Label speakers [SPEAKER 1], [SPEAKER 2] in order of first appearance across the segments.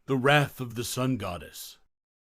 [SPEAKER 1] The Wrath of the Sun Goddess.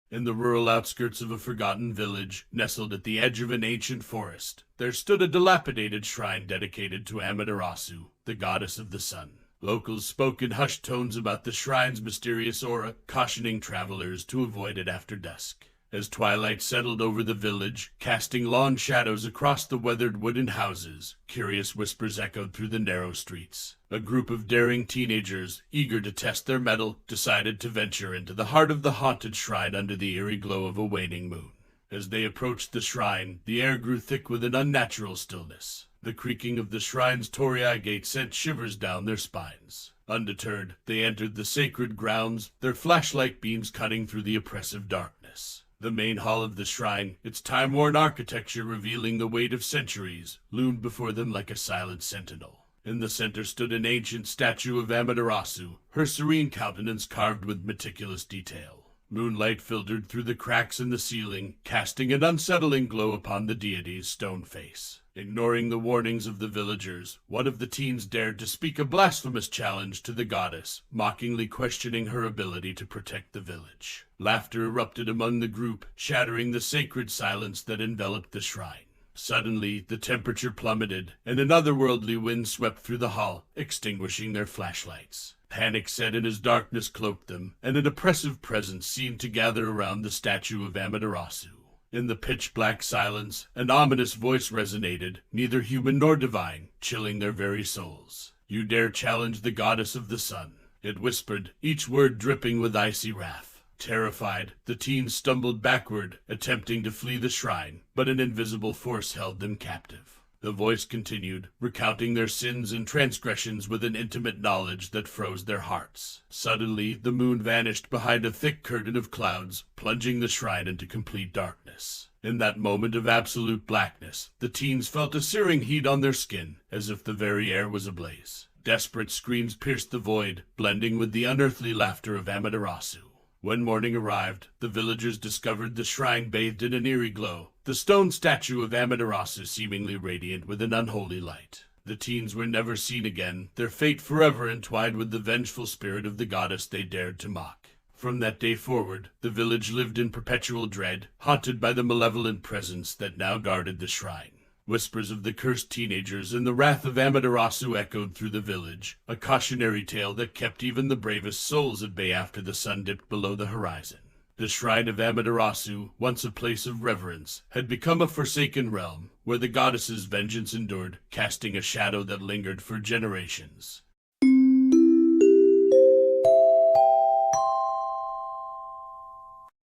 [SPEAKER 1] In the rural outskirts of a forgotten village, nestled at the edge of an ancient forest, there stood a dilapidated shrine dedicated to Amaterasu, the goddess of the sun. Locals spoke in hushed tones about the shrine's mysterious aura, cautioning travelers to avoid it after dusk. As twilight settled over the village, casting long shadows across the weathered wooden houses, curious whispers echoed through the narrow streets. A group of daring teenagers, eager to test their mettle, decided to venture into the heart of the haunted shrine under the eerie glow of a waning moon. As they approached the shrine, the air grew thick with an unnatural stillness. The creaking of the shrine's torii gate sent shivers down their spines. Undeterred, they entered the sacred grounds, their flashlight beams cutting through the oppressive darkness. The main hall of the shrine, its time-worn architecture revealing the weight of centuries, loomed before them like a silent sentinel. In the center stood an ancient statue of Amaterasu, her serene countenance carved with meticulous detail. Moonlight filtered through the cracks in the ceiling, casting an unsettling glow upon the deity's stone face. Ignoring the warnings of the villagers, one of the teens dared to speak a blasphemous challenge to the goddess, mockingly questioning her ability to protect the village. Laughter erupted among the group, shattering the sacred silence that enveloped the shrine. Suddenly, the temperature plummeted, and an otherworldly wind swept through the hall, extinguishing their flashlights. Panic set in as darkness cloaked them, and an oppressive presence seemed to gather around the statue of Amaterasu. In the pitch-black silence, an ominous voice resonated, neither human nor divine, chilling their very souls. "You dare challenge the goddess of the sun," it whispered, each word dripping with icy wrath. Terrified, the teens stumbled backward, attempting to flee the shrine, but an invisible force held them captive. The voice continued, recounting their sins and transgressions with an intimate knowledge that froze their hearts. Suddenly, the moon vanished behind a thick curtain of clouds, plunging the shrine into complete darkness. In that moment of absolute blackness, the teens felt a searing heat on their skin, as if the very air was ablaze. Desperate screams pierced the void, blending with the unearthly laughter of Amaterasu. When morning arrived, the villagers discovered the shrine bathed in an eerie glow, the stone statue of Amaterasu seemingly radiant with an unholy light. The teens were never seen again, their fate forever entwined with the vengeful spirit of the goddess they dared to mock. From that day forward, the village lived in perpetual dread, haunted by the malevolent presence that now guarded the shrine. Whispers of the cursed teenagers and the wrath of Amaterasu echoed through the village, a cautionary tale that kept even the bravest souls at bay after the sun dipped below the horizon. The shrine of Amaterasu, once a place of reverence, had become a forsaken realm, where the goddess's vengeance endured, casting a shadow that lingered for generations.